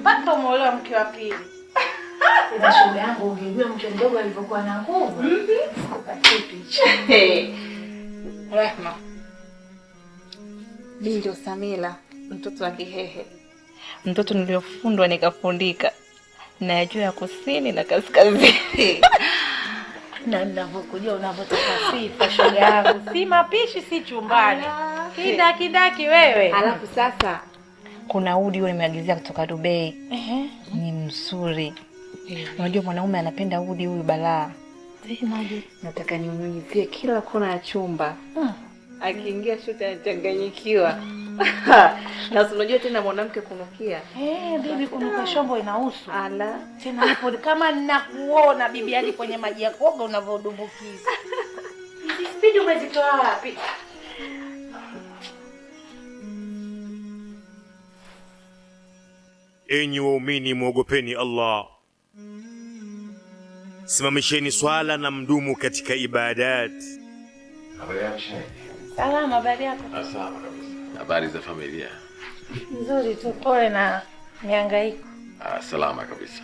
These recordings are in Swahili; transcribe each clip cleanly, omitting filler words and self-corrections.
mpaka umeolewa mke wa pili. Sasa shoga yangu ungejua mke mdogo alivyokuwa na nguvu. Sikupatie picha. Rehma. Binti Samila, mtoto wa Kihehe. Mtoto niliofundwa nikafundika. Na juu ya kusini na kaskazini. Na ninavokujua unavotaka sifa shoga yangu. Si mapishi si chumbani. Kidaki wewe. Alafu sasa kuna udi yule nimeagizia kutoka Dubai. Ni mzuri. Unajua mwanaume anapenda udi huyu balaa. Semaje? Nataka niunyunyizie kila kona ya chumba. Akiingia shuti anachanganyikiwa. Na unajua tena mwanamke kunukia. Bibi kunuka shombo inahusu. Ala. Tena nipo kama ninakuona bibi yani kwenye maji ya koga unavodumbukiza. Hizi spidi umezitoa wapi? Enyi waumini muogopeni Allah. Simamisheni swala na mdumu katika ibadat. Habari yako? Salama, habari yako? Salama kabisa. Habari za familia? Nzuri tu, pole na mihangaiko. Salama kabisa.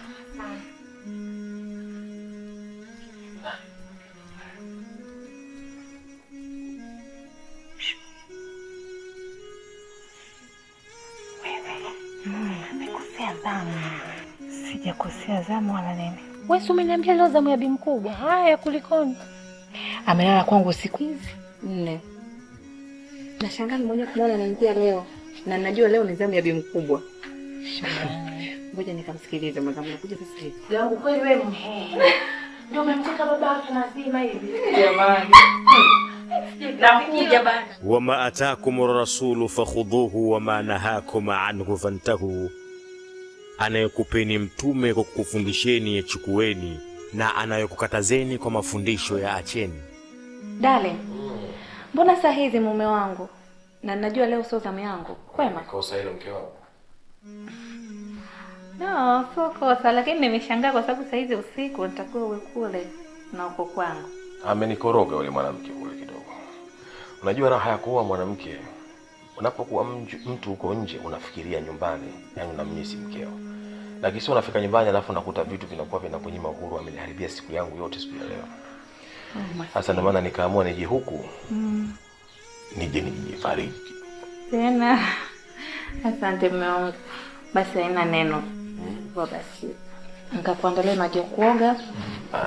Nimekosea zamu. Sijakosea zamu wala nini. Wewe umeniambia leo zamu ya bi mkubwa. Haya kulikoni? Amelala kwangu siku hizi 4. Nashangaa mmoja kumuona anaingia leo. Na najua leo ni zamu ya bi mkubwa. Ngoja nikamsikilize mwanangu anakuja sasa hivi. Yangu kweli wewe ndio umemteka baba watu nazima hivi. Jamani. Nakuja bana. Wama ataakum rasulu fakhudhuhu wama nahakum anhu fantahu. Anayokupeni mtume kwa kukufundisheni yachukueni, na anayokukatazeni kwa mafundisho ya acheni. Darling. Mbona saa hizi mume wangu? Na najua leo sio zamu yangu. Kwema? Kosa hilo mke wangu. No, sio kosa, lakini nimeshangaa kwa sababu saa hizi usiku nitakuwa uwe kule na uko kwangu. Amenikoroga yule mwanamke kule kidogo. Unajua raha ya kuoa mwanamke, unapokuwa mtu uko nje unafikiria nyumbani, yani unamisi mkeo. Lakini sio unafika nyumbani alafu unakuta vitu vinakuwa vinakunyima uhuru, ameniharibia siku yangu yote siku ya leo. Sasa ndio maana nikaamua nije huku. Nije nijifariji. Tena. Asante mume wangu. Basi haina neno. Basi. Nikakuandalia maji ya kuoga.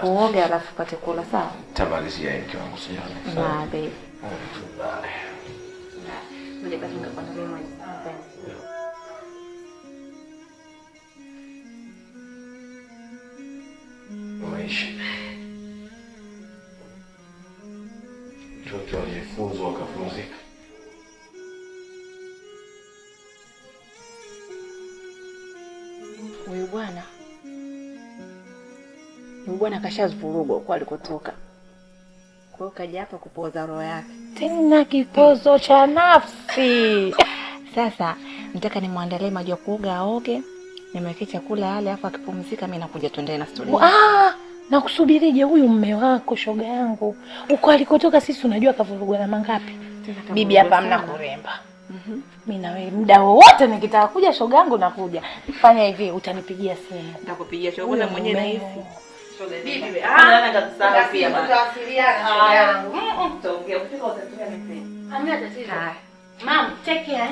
Kuoga alafu pate kula sawa? Tamalizia mke wangu sijaona. Na babe. Ndio basi nikakuandalia maji. Maisha. Mtoto aliyefunzwa akafunzika. Huyu bwana kashazivurugwa kwa alikotoka. Kwa hiyo kaja hapa kupoza roho yake. Tena kipozo cha nafsi. Sasa nataka nimwandalie maji ya kuoga aoge, nimwekee chakula ale afa akipumzika mimi nakuja tuendelee na story. Na kusubirije huyu mume wako shoga yangu? Uko alikotoka sisi unajua kavurugwa na mangapi? Bibi hapa mna kuremba. Mimi na wewe muda wowote nikitaka kuja shoga yangu nakuja. Fanya hivi utanipigia simu. Nitakupigia shoga na mwenyewe na hivi. Shoga bibi. Nataka tusahau pia bana. Tutawasiliana shoga yangu. Tutaongea ukifika utatumia message. Hamna tatizo. Mom, take care.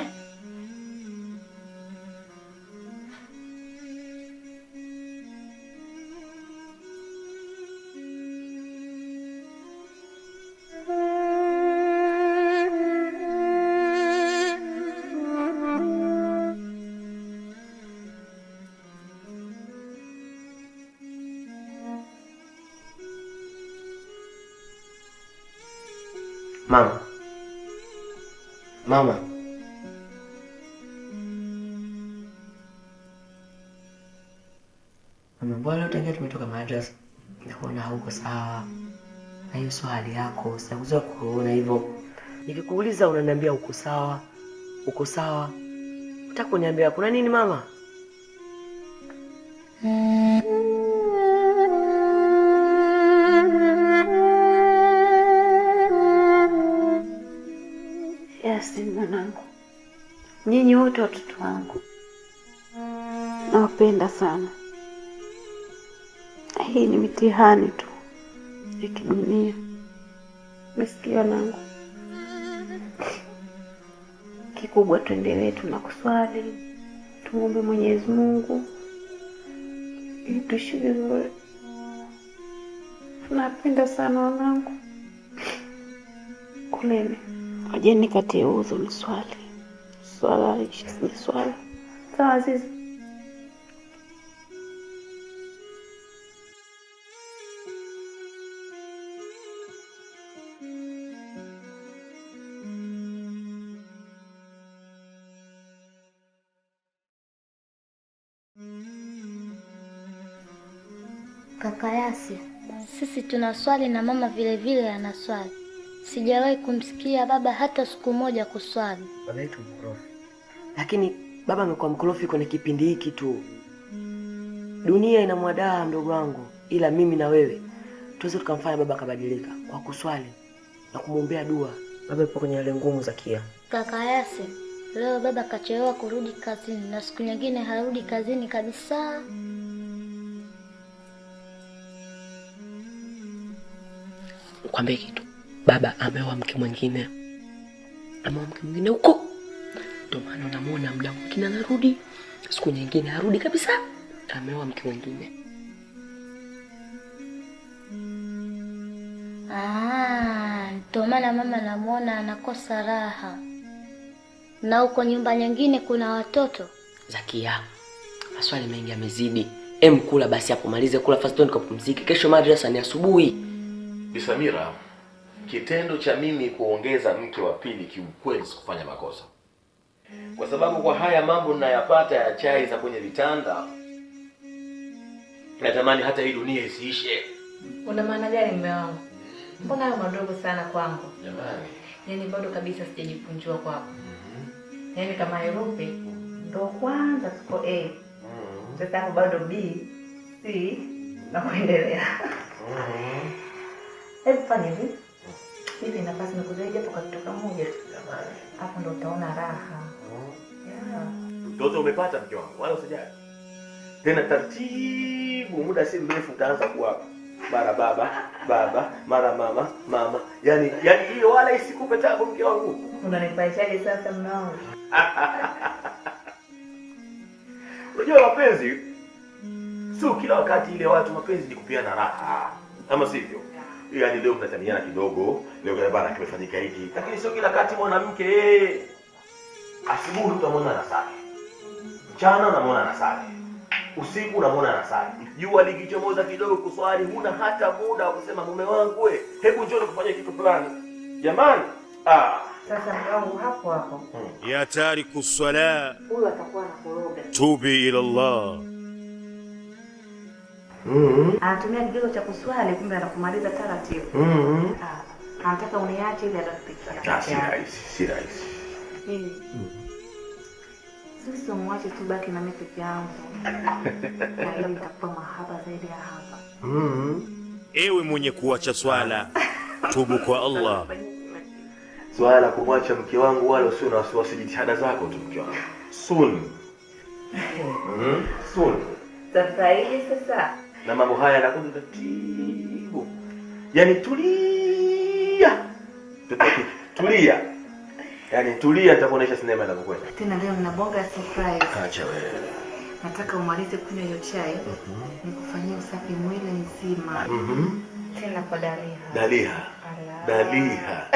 Mama. Mama. Mama, mbona tangia tumetoka madrasa nakuona hauko sawa? Na hiyo sio hali yako. Sikuweza kuona hivyo. Nikikuuliza unaniambia uko sawa. Uko sawa. Unataka kuniambia kuna nini mama? Yes, mwanangu. Nyinyi wote watoto wangu. Nawapenda sana. Hii ni mitihani tu ya kidunia. Mesikia nangu. Kikubwa tuendelee na kuswali. Tumuombe Mwenyezi Mungu ili tuishi vizuri. Napenda sana wanangu. Kuleni. Wajeni kati ya uzo ni swali. Swala ni swala. Sawa Azizi. Kaka Yasi, sisi tuna swali na mama vile vile ana swali. Sijawahi kumsikia baba hata siku moja kuswali. Baba yetu mkorofi. Lakini baba amekuwa mkorofi kwenye kipindi hiki tu. Dunia inamwadaa mdogo wangu, ila mimi na wewe tuweze tukamfanya baba kabadilika kwa kuswali na kumwombea dua. Baba yupo kwenye hali ngumu za kia. Kaka Yasi, leo baba kachelewa kurudi kazini na siku nyingine harudi kazini kabisa. Kwambie kitu. Baba ameoa mke mwingine. Ameoa mke mwingine huko. Ndio maana unamuona muda mwingine anarudi, siku nyingine harudi kabisa. Ameoa mke mwingine. Ndio maana mama namuona anakosa raha. Na huko nyumba nyingine kuna watoto. Zakia, maswali mengi yamezidi. Kula basi hapo, malize kula fast ndio kupumzika. Kesho madrasa ni asubuhi. Bi Samira, kitendo cha mimi kuongeza mke wa pili kiukweli sikufanya makosa. Kwa sababu kwa haya mambo ninayapata ya chai za kwenye vitanda, natamani hata hii dunia isiishe. Una maana gani mume wangu? Mbona hayo madogo sana kwangu? Jamani. Yaani bado kabisa sijajipunjua kwako. Yaani kama herufi ndo kwanza tuko A. Sasa hapo bado B, C na kuendelea. Hebu fanya hivi. Hivi nafasi nikuzaidi hapo kwa kitu kimoja tu. Jamani. Hapo ndo utaona raha. Mtoto umepata mke wangu, wala usijali. Tena taratibu, muda si mrefu utaanza kuwa mara baba, mara mama. Yaani hiyo wala isikupe tabu mke wangu. Unanipaishaje sasa mnao? Unajua mapenzi sio kila wakati ile watu, mapenzi ni kupeana raha. Kama sivyo? Yaani leo mnataniana kidogo, leo bana kimefanyika hiki. Lakini sio kila wakati mwanamke asubuhi utamwona anasali. Mchana unamwona anasali. Usiku unamwona anasali. Jua likichomoza kidogo kuswali, huna hata muda wa kusema mume wangu hebu njoo kufanya kitu fulani. Jamani, Sasa mwanangu hapo. Ya tariku sala, Huyu atakuwa anakoroga. tubi ila Allah. Anatumia kigezo cha kuswali kumbe anakumaliza taratibu. Anataka uniache ili atakupikia. Si rahisi. Sisi mwache tu baki na mimi peke yangu. Na hiyo itakuwa mahaba zaidi ya hapa. Ewe mwenye kuacha swala, tubu kwa Allah. Swala kumwacha mke wangu wala usio na wasiwasi, jitihada zako tu mke wangu. Soon. Sasa hivi sasa. Na mambo haya yanakuja taratibu. Yaani tulia. Tulia. Yaani tulia, nitakuonesha sinema inapokwenda. Tena leo nina bonga ya surprise. Acha wewe. Nataka umalize kunywa hiyo chai. Nikufanyie usafi mwili mzima. Tena kwa Daliha. Daliha.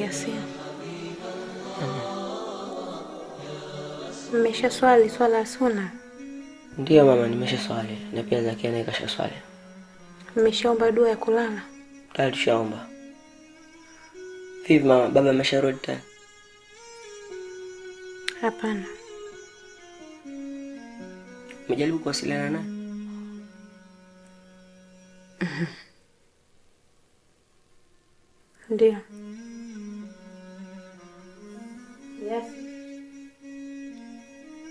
Yasin. Mmesha swali swala sunna? Ndiyo mama, nimesha swali na pia Zakia naye kasha swali. Mmeshaomba dua ya kulala? Tayari tushaomba. Vipi mama, baba amesharudi tena? Hapana. Umejaribu kuwasiliana naye? Ndiyo. Yes.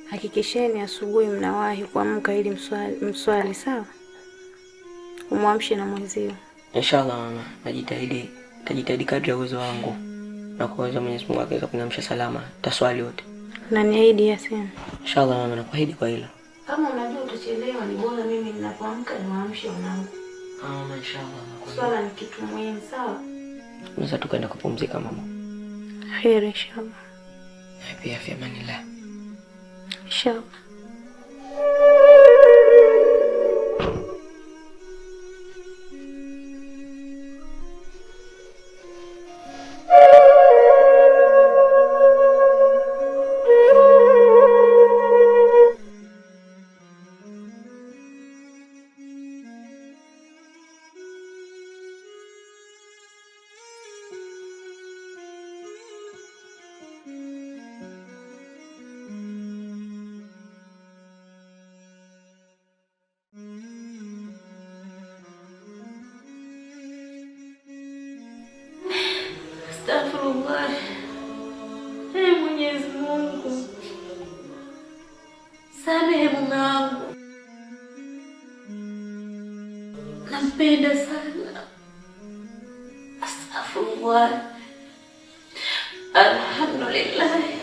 Hakikisheni asubuhi mnawahi kuamka ili mswali sawa? Umwamshe na mwenzio. Inshallah mama, najitahidi kadri ya uwezo wangu. Na kwa uwezo Mwenyezi Mungu akaweza kuniamsha salama, taswali wote. Na niahidi Yasin. Inshallah mama, nakuahidi kwa hilo. Kama unajua utachelewa ni bora mimi ninapoamka niwaamshe wanangu. Mama, inshallah. Swala ni kitu muhimu sawa? Tunaweza tukaenda kupumzika mama. Kheri inshallah. Pia fi amanillah. Inshallah. Astaghfirullah. Ee Mwenyezi Mungu, samehe mume wangu, nampenda sana. Astaghfirullah. Alhamdulillah.